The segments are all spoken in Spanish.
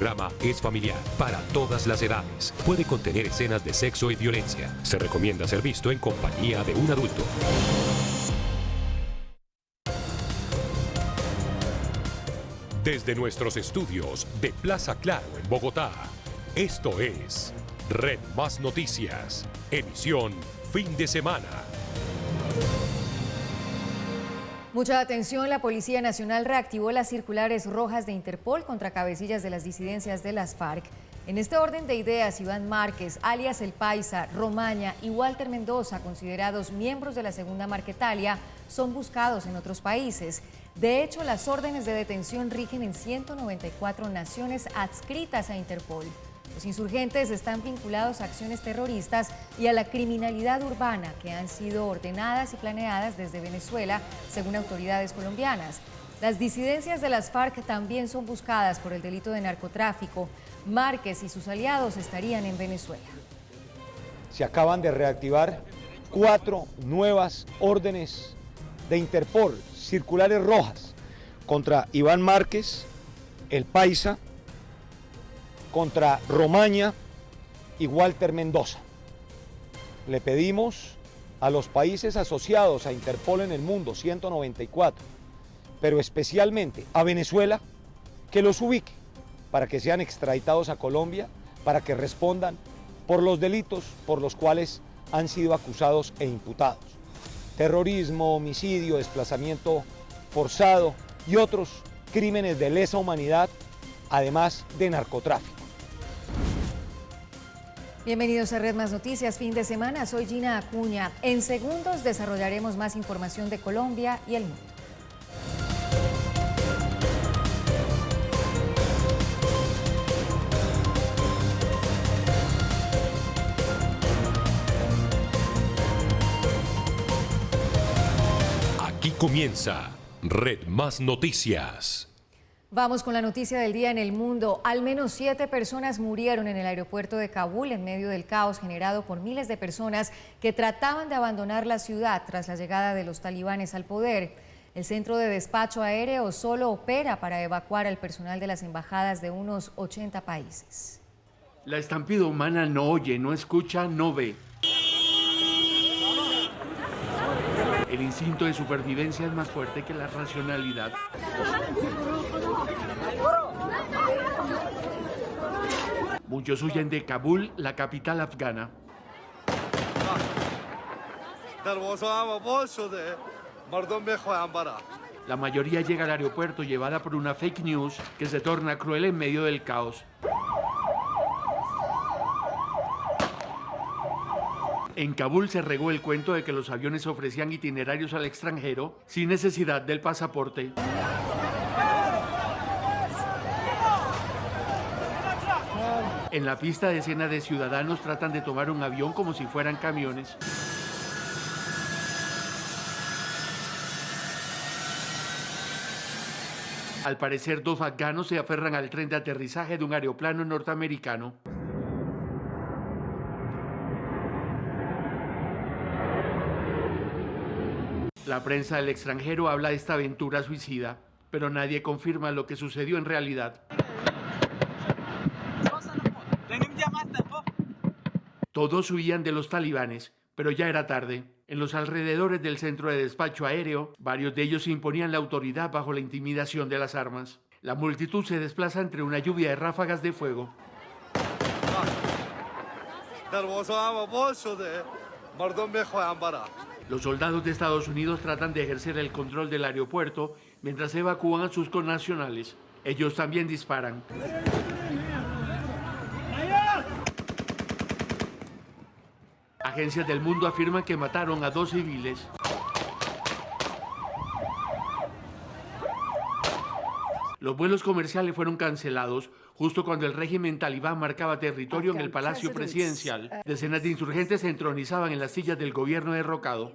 programa es familiar, para todas las edades. Puede contener escenas de sexo y violencia. Se recomienda ser visto en compañía de un adulto. Desde nuestros estudios de Plaza Claro en Bogotá, esto es Red Más Noticias, emisión fin de semana. Mucha atención, la Policía Nacional reactivó las circulares rojas de Interpol contra cabecillas de las disidencias de las FARC. En este orden de ideas, Iván Márquez, alias El Paisa, Romaña y Walter Mendoza, considerados miembros de la Segunda Marquetalia, son buscados en otros países. De hecho, las órdenes de detención rigen en 194 naciones adscritas a Interpol. Los insurgentes están vinculados a acciones terroristas y a la criminalidad urbana que han sido ordenadas y planeadas desde Venezuela, según autoridades colombianas. Las disidencias de las FARC también son buscadas por el delito de narcotráfico. Márquez y sus aliados estarían en Venezuela. Se acaban de reactivar 4 nuevas órdenes de Interpol, circulares rojas, contra Iván Márquez, El Paisa, contra Romaña y Walter Mendoza. Le pedimos a los países asociados a Interpol en el mundo, 194, pero especialmente a Venezuela, que los ubique para que sean extraditados a Colombia, para que respondan por los delitos por los cuales han sido acusados e imputados. Terrorismo, homicidio, desplazamiento forzado y otros crímenes de lesa humanidad, además de narcotráfico. Bienvenidos a Red Más Noticias, fin de semana. Soy Gina Acuña. En segundos desarrollaremos más información de Colombia y el mundo. Aquí comienza Red Más Noticias. Vamos con la noticia del día en el mundo. Al menos 7 personas murieron en el aeropuerto de Kabul en medio del caos generado por miles de personas que trataban de abandonar la ciudad tras la llegada de los talibanes al poder. El centro de despacho aéreo solo opera para evacuar al personal de las embajadas de unos 80 países. La estampida humana no oye, no escucha, no ve. El instinto de supervivencia es más fuerte que la racionalidad. Muchos huyen de Kabul, la capital afgana. La mayoría llega al aeropuerto llevada por una fake news que se torna cruel en medio del caos. En Kabul se regó el cuento de que los aviones ofrecían itinerarios al extranjero sin necesidad del pasaporte. En la pista, decenas de ciudadanos tratan de tomar un avión como si fueran camiones. Al parecer, 2 afganos se aferran al tren de aterrizaje de un aeroplano norteamericano. La prensa del extranjero habla de esta aventura suicida, pero nadie confirma lo que sucedió en realidad. Todos huían de los talibanes, pero ya era tarde. En los alrededores del centro de despacho aéreo, varios de ellos se imponían la autoridad bajo la intimidación de las armas. La multitud se desplaza entre una lluvia de ráfagas de fuego. Los soldados de Estados Unidos tratan de ejercer el control del aeropuerto mientras evacúan a sus connacionales. Ellos también disparan. Agencias del mundo afirman que mataron a 2 civiles. Los vuelos comerciales fueron cancelados justo cuando el régimen talibán marcaba territorio en el Palacio Presidencial. Decenas de insurgentes se entronizaban en las sillas del gobierno derrocado.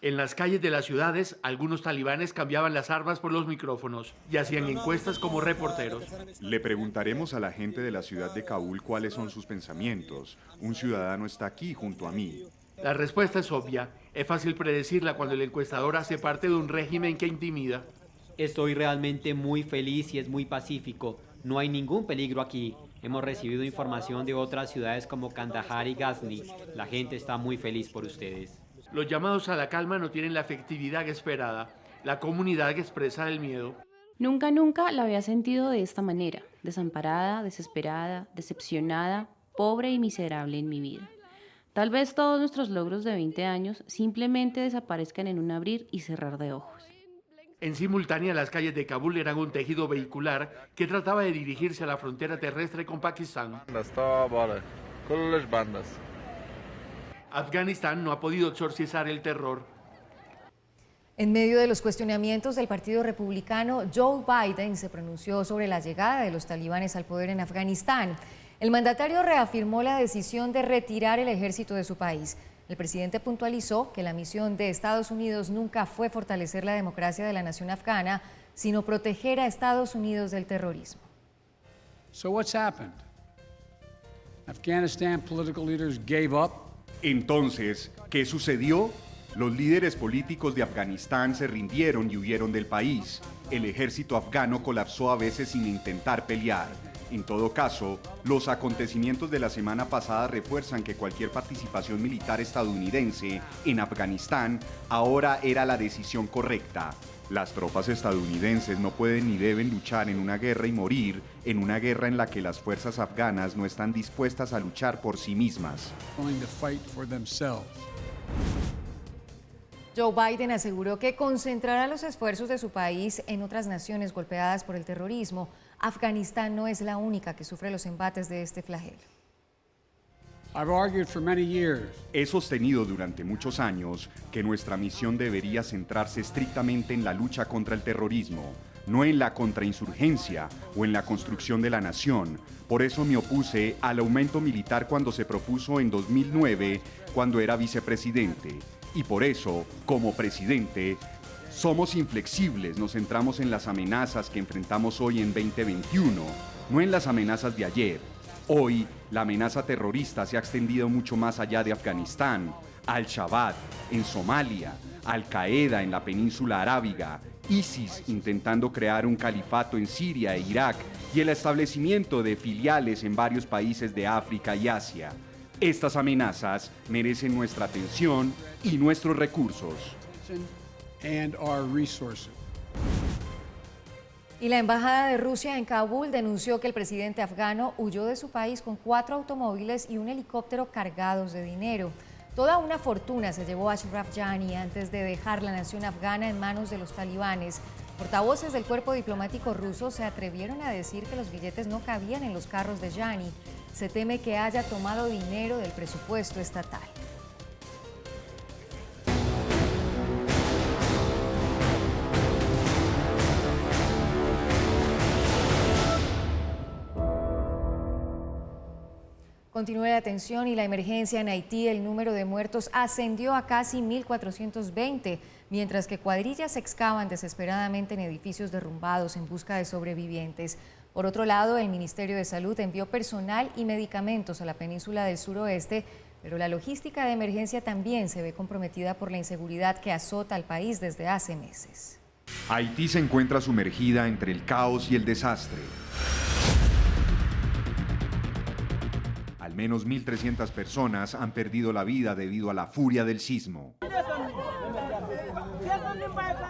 En las calles de las ciudades, algunos talibanes cambiaban las armas por los micrófonos y hacían encuestas como reporteros. Le preguntaremos a la gente de la ciudad de Kabul cuáles son sus pensamientos. Un ciudadano está aquí junto a mí. La respuesta es obvia. Es fácil predecirla cuando el encuestador hace parte de un régimen que intimida. Estoy realmente muy feliz y es muy pacífico. No hay ningún peligro aquí. Hemos recibido información de otras ciudades como Kandahar y Ghazni. La gente está muy feliz por ustedes. Los llamados a la calma no tienen la efectividad esperada. La comunidad expresa el miedo. Nunca la había sentido de esta manera, desamparada, desesperada, decepcionada, pobre y miserable en mi vida. Tal vez todos nuestros logros de 20 años simplemente desaparezcan en un abrir y cerrar de ojos. En simultánea, las calles de Kabul eran un tejido vehicular que trataba de dirigirse a la frontera terrestre con Pakistán. Afganistán no ha podido exorcizar el terror. En medio de los cuestionamientos del Partido Republicano, Joe Biden se pronunció sobre la llegada de los talibanes al poder en Afganistán. El mandatario reafirmó la decisión de retirar el ejército de su país. El presidente puntualizó que la misión de Estados Unidos nunca fue fortalecer la democracia de la nación afgana, sino proteger a Estados Unidos del terrorismo. So what's happened? Afghanistan political leaders gave up. Entonces, ¿qué sucedió? Los líderes políticos de Afganistán se rindieron y huyeron del país. El ejército afgano colapsó a veces sin intentar pelear. En todo caso, los acontecimientos de la semana pasada refuerzan que cualquier participación militar estadounidense en Afganistán ahora era la decisión correcta. Las tropas estadounidenses no pueden ni deben luchar en una guerra y morir en una guerra en la que las fuerzas afganas no están dispuestas a luchar por sí mismas. Joe Biden aseguró que concentrará los esfuerzos de su país en otras naciones golpeadas por el terrorismo. Afganistán no es la única que sufre los embates de este flagelo. He sostenido durante muchos años que nuestra misión debería centrarse estrictamente en la lucha contra el terrorismo, no en la contrainsurgencia o en la construcción de la nación. Por eso me opuse al aumento militar cuando se propuso en 2009, cuando era vicepresidente. Y por eso, como presidente, somos inflexibles, nos centramos en las amenazas que enfrentamos hoy en 2021, no en las amenazas de ayer. Hoy, la amenaza terrorista se ha extendido mucho más allá de Afganistán. Al-Shabaab en Somalia, Al-Qaeda en la península arábiga, ISIS intentando crear un califato en Siria e Irak y el establecimiento de filiales en varios países de África y Asia. Estas amenazas merecen nuestra atención y nuestros recursos. Y la embajada de Rusia en Kabul denunció que el presidente afgano huyó de su país con 4 automóviles y un helicóptero cargados de dinero. Toda una fortuna se llevó Ashraf Ghani antes de dejar la nación afgana en manos de los talibanes. Portavoces del cuerpo diplomático ruso se atrevieron a decir que los billetes no cabían en los carros de Ghani. Se teme que haya tomado dinero del presupuesto estatal. Continúa la tensión y la emergencia en Haití. El número de muertos ascendió a casi 1.420, mientras que cuadrillas excavan desesperadamente en edificios derrumbados en busca de sobrevivientes. Por otro lado, el Ministerio de Salud envió personal y medicamentos a la península del suroeste, pero la logística de emergencia también se ve comprometida por la inseguridad que azota al país desde hace meses. Haití se encuentra sumergida entre el caos y el desastre. Al menos 1.300 personas han perdido la vida debido a la furia del sismo.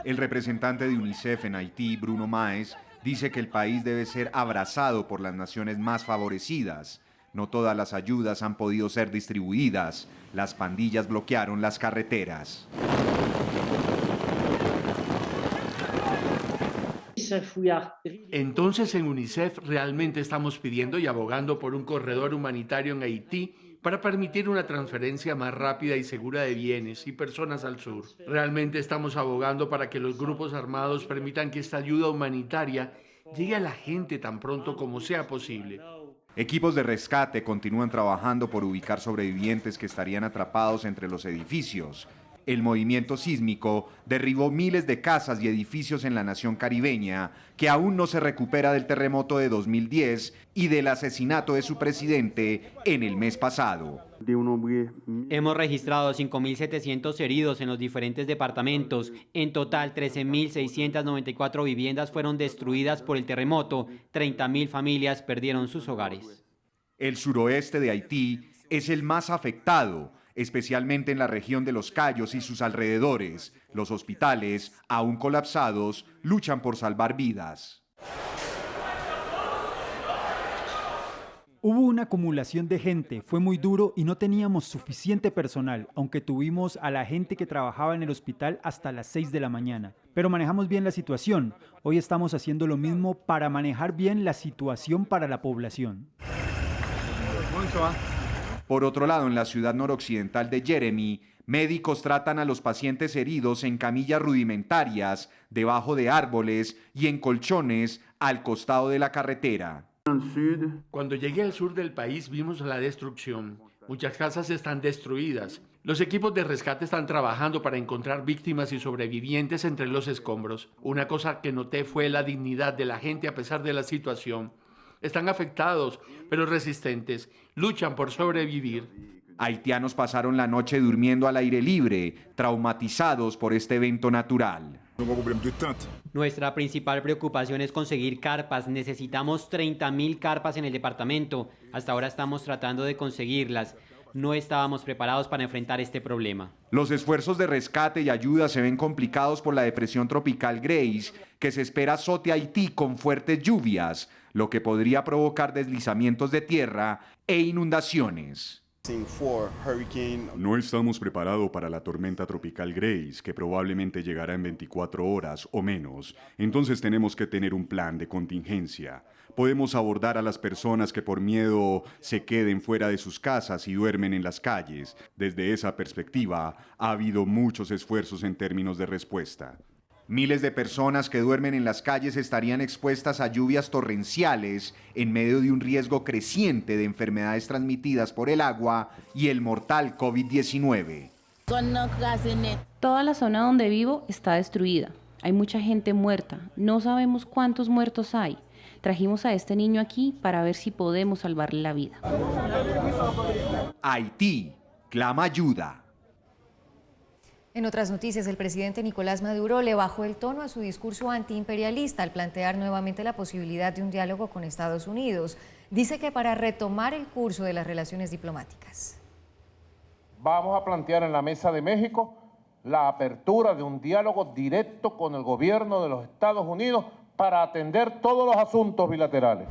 El representante de UNICEF en Haití, Bruno Maes, dice que el país debe ser abrazado por las naciones más favorecidas. No todas las ayudas han podido ser distribuidas. Las pandillas bloquearon las carreteras. Entonces en UNICEF realmente estamos pidiendo y abogando por un corredor humanitario en Haití para permitir una transferencia más rápida y segura de bienes y personas al sur. Realmente estamos abogando para que los grupos armados permitan que esta ayuda humanitaria llegue a la gente tan pronto como sea posible. Equipos de rescate continúan trabajando por ubicar sobrevivientes que estarían atrapados entre los edificios. El movimiento sísmico derribó miles de casas y edificios en la nación caribeña, que aún no se recupera del terremoto de 2010 y del asesinato de su presidente en el mes pasado. Hemos registrado 5.700 heridos en los diferentes departamentos. En total, 13.694 viviendas fueron destruidas por el terremoto. 30.000 familias perdieron sus hogares. El suroeste de Haití es el más afectado, especialmente en la región de Los Cayos y sus alrededores. Los hospitales, aún colapsados, luchan por salvar vidas. Hubo una acumulación de gente, fue muy duro y no teníamos suficiente personal, aunque tuvimos a la gente que trabajaba en el hospital hasta las 6 de la mañana. Pero manejamos bien la situación. Hoy estamos haciendo lo mismo para manejar bien la situación para la población. Por otro lado, en la ciudad noroccidental de Jeremy, médicos tratan a los pacientes heridos en camillas rudimentarias, debajo de árboles y en colchones al costado de la carretera. Cuando llegué al sur del país vimos la destrucción. Muchas casas están destruidas. Los equipos de rescate están trabajando para encontrar víctimas y sobrevivientes entre los escombros. Una cosa que noté fue la dignidad de la gente a pesar de la situación. Están afectados, pero resistentes. Luchan por sobrevivir. Haitianos pasaron la noche durmiendo al aire libre, traumatizados por este evento natural. Nuestra principal preocupación es conseguir carpas. Necesitamos 30.000 carpas en el departamento. Hasta ahora estamos tratando de conseguirlas. No estábamos preparados para enfrentar este problema. Los esfuerzos de rescate y ayuda se ven complicados por la depresión tropical Grace, que se espera azote a Haití con fuertes lluvias, lo que podría provocar deslizamientos de tierra e inundaciones. No estamos preparados para la tormenta tropical Grace, que probablemente llegará en 24 horas o menos. Entonces tenemos que tener un plan de contingencia. Podemos abordar a las personas que por miedo se queden fuera de sus casas y duermen en las calles. Desde esa perspectiva, ha habido muchos esfuerzos en términos de respuesta. Miles de personas que duermen en las calles estarían expuestas a lluvias torrenciales en medio de un riesgo creciente de enfermedades transmitidas por el agua y el mortal COVID-19. Toda la zona donde vivo está destruida. Hay mucha gente muerta. No sabemos cuántos muertos hay. Trajimos a este niño aquí para ver si podemos salvarle la vida. Haití clama ayuda. En otras noticias, el presidente Nicolás Maduro le bajó el tono a su discurso antiimperialista al plantear nuevamente la posibilidad de un diálogo con Estados Unidos. Dice que para retomar el curso de las relaciones diplomáticas. Vamos a plantear en la mesa de México la apertura de un diálogo directo con el gobierno de los Estados Unidos para atender todos los asuntos bilaterales.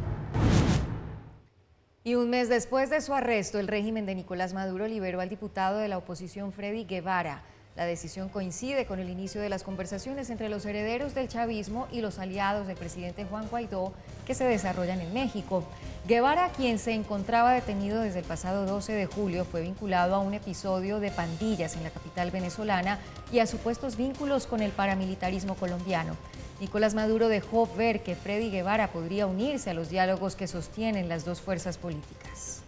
Y un mes después de su arresto, el régimen de Nicolás Maduro liberó al diputado de la oposición Freddy Guevara. La decisión coincide con el inicio de las conversaciones entre los herederos del chavismo y los aliados del presidente Juan Guaidó que se desarrollan en México. Guevara, quien se encontraba detenido desde el pasado 12 de julio, fue vinculado a un episodio de pandillas en la capital venezolana y a supuestos vínculos con el paramilitarismo colombiano. Nicolás Maduro dejó ver que Freddy Guevara podría unirse a los diálogos que sostienen las dos fuerzas políticas.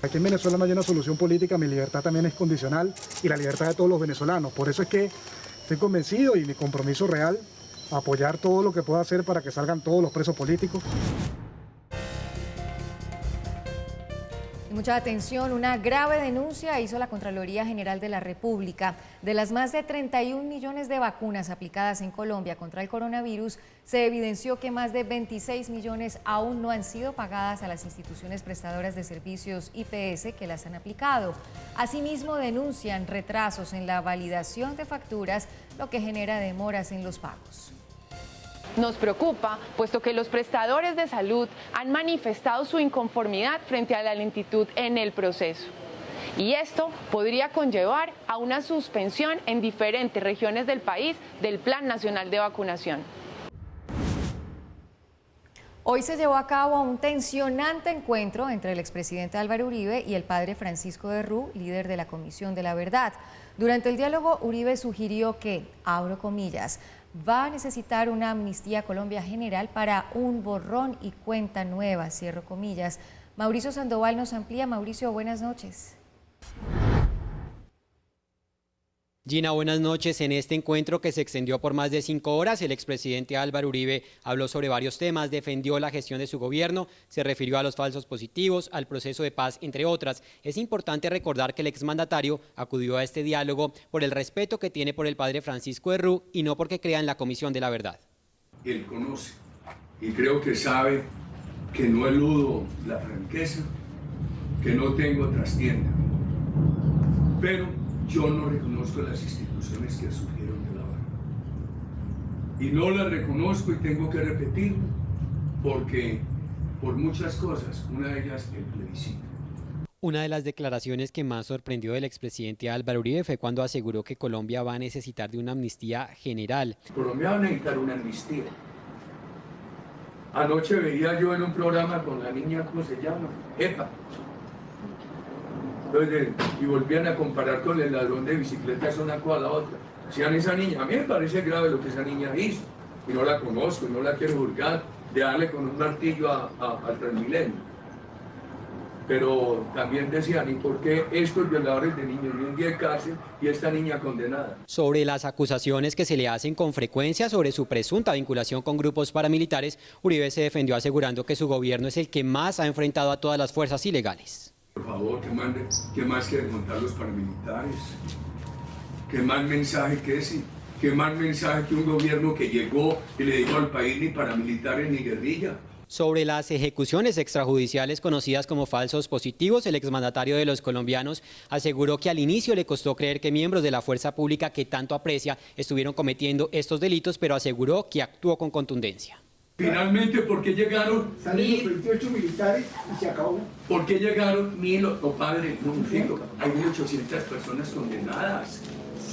Aquí en Venezuela no hay una solución política, mi libertad también es condicional y la libertad de todos los venezolanos. Por eso es que estoy convencido y mi compromiso real, apoyar todo lo que pueda hacer para que salgan todos los presos políticos. Mucha atención, una grave denuncia hizo la Contraloría General de la República. De las más de 31 millones de vacunas aplicadas en Colombia contra el coronavirus, se evidenció que más de 26 millones aún no han sido pagadas a las instituciones prestadoras de servicios IPS que las han aplicado. Asimismo, denuncian retrasos en la validación de facturas, lo que genera demoras en los pagos. Nos preocupa, puesto que los prestadores de salud han manifestado su inconformidad frente a la lentitud en el proceso. Y esto podría conllevar a una suspensión en diferentes regiones del país del Plan Nacional de Vacunación. Hoy se llevó a cabo un tensionante encuentro entre el expresidente Álvaro Uribe y el padre Francisco de Rú, líder de la Comisión de la Verdad. Durante el diálogo, Uribe sugirió que, abro comillas, va a necesitar una amnistía Colombia general para un borrón y cuenta nueva, cierro comillas. Mauricio Sandoval nos amplía. Mauricio, buenas noches. Gina, buenas noches. En este encuentro que se extendió por más de 5 horas, el expresidente Álvaro Uribe habló sobre varios temas, defendió la gestión de su gobierno, se refirió a los falsos positivos, al proceso de paz, entre otras. Es importante recordar que el exmandatario acudió a este diálogo por el respeto que tiene por el padre Francisco Errú y no porque crea en la Comisión de la Verdad. Él conoce y creo que sabe que no eludo la franqueza, que no tengo trastienda, pero yo no reconozco las instituciones que surgieron de la Varna. Y no las reconozco y tengo que repetirlo, porque por muchas cosas, una de ellas el plebiscito. Una de las declaraciones que más sorprendió del expresidente Álvaro Uribe fue cuando aseguró que Colombia va a necesitar de una amnistía general. Colombia va a necesitar una amnistía. Anoche veía yo en un programa con la niña, ¿cómo se llama? Epa. Entonces, y volvían a comparar con el ladrón de bicicletas una cosa a la otra. Decían, esa niña, a mí me parece grave lo que esa niña hizo, y no la conozco, y no la quiero juzgar, de darle con un martillo al Transmilenio. Pero también decían, ¿y por qué estos violadores de niños ni un día de cárcel y esta niña condenada? Sobre las acusaciones que se le hacen con frecuencia sobre su presunta vinculación con grupos paramilitares, Uribe se defendió asegurando que su gobierno es el que más ha enfrentado a todas las fuerzas ilegales. Por favor, ¿qué más quieren montar los paramilitares? ¿Qué más mensaje que ese? ¿Qué más mensaje que un gobierno que llegó y le dijo al país ni paramilitares ni guerrilla? Sobre las ejecuciones extrajudiciales conocidas como falsos positivos, el exmandatario de los colombianos aseguró que al inicio le costó creer que miembros de la fuerza pública que tanto aprecia estuvieron cometiendo estos delitos, pero aseguró que actuó con contundencia. Finalmente, ¿por qué llegaron? Salen los 28 militares y se acabó. ¿Por qué llegaron 1000? Oh, padre, no me fijo, hay 1800 personas condenadas.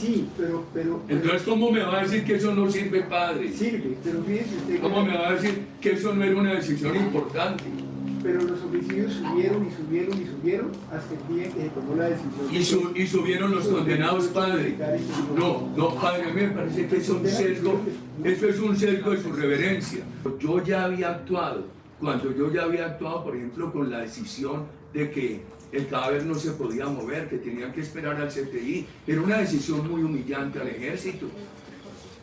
Sí, pero... Entonces, ¿cómo me va a decir que eso no sirve, padre? Sirve, pero fíjese usted... ¿Cómo me va a decir que eso no era una decisión importante? Pero los homicidios subieron y subieron y subieron hasta el día que se tomó la decisión. Y subieron los condenados, padre. No, padre, a mí me parece que es un sesgo, eso es un sesgo de su reverencia. Yo ya había actuado, por ejemplo, con la decisión de que el cadáver no se podía mover, que tenían que esperar al CTI. Era una decisión muy humillante al ejército.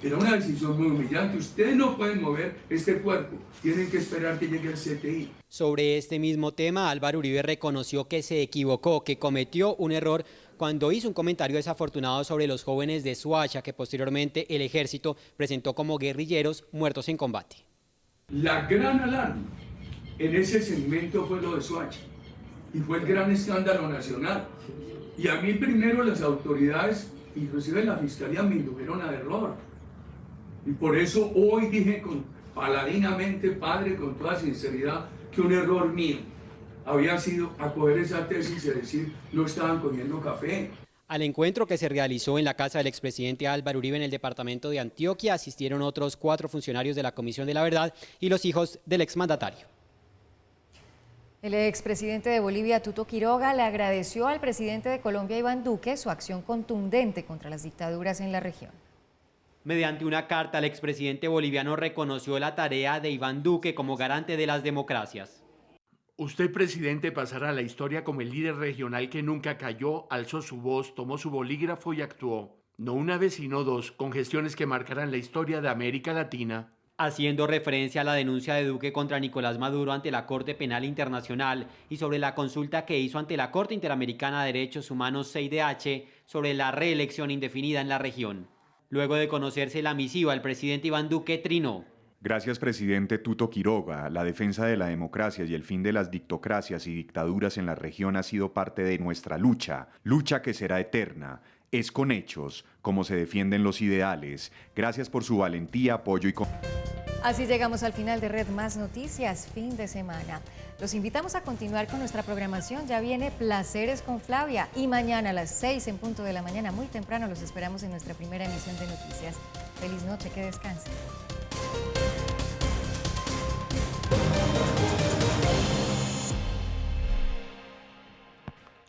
Era una decisión muy humillante. Ustedes no pueden mover este cuerpo. Tienen que esperar que llegue el CTI. Sobre este mismo tema, Álvaro Uribe reconoció que se equivocó, que cometió un error cuando hizo un comentario desafortunado sobre los jóvenes de Soacha, que posteriormente el ejército presentó como guerrilleros muertos en combate. La gran alarma en ese segmento fue lo de Soacha. Y fue el gran escándalo nacional. Y a mí primero las autoridades, inclusive la fiscalía, me indujeron a error. Y por eso hoy dije paladinamente, padre, con toda sinceridad, que un error mío había sido acoger esa tesis y decir no estaban cogiendo café. Al encuentro que se realizó en la casa del expresidente Álvaro Uribe en el departamento de Antioquia asistieron otros 4 funcionarios de la Comisión de la Verdad y los hijos del exmandatario. El expresidente de Bolivia, Tuto Quiroga, le agradeció al presidente de Colombia, Iván Duque, su acción contundente contra las dictaduras en la región. Mediante una carta, el expresidente boliviano reconoció la tarea de Iván Duque como garante de las democracias. Usted, presidente, pasará a la historia como el líder regional que nunca cayó, alzó su voz, tomó su bolígrafo y actuó. No una vez, sino 2, con gestiones que marcarán la historia de América Latina. Haciendo referencia a la denuncia de Duque contra Nicolás Maduro ante la Corte Penal Internacional y sobre la consulta que hizo ante la Corte Interamericana de Derechos Humanos CIDH sobre la reelección indefinida en la región. Luego de conocerse la misiva, el presidente Iván Duque trinó. Gracias, presidente Tuto Quiroga. La defensa de la democracia y el fin de las dictocracias y dictaduras en la región ha sido parte de nuestra lucha que será eterna. Es con hechos, como se defienden los ideales. Gracias por su valentía, apoyo y... Así llegamos al final de Red Más Noticias, fin de semana. Los invitamos a continuar con nuestra programación. Ya viene Placeres con Flavia y mañana a las 6 en punto de la mañana, muy temprano, los esperamos en nuestra primera emisión de noticias. Feliz noche, que descansen.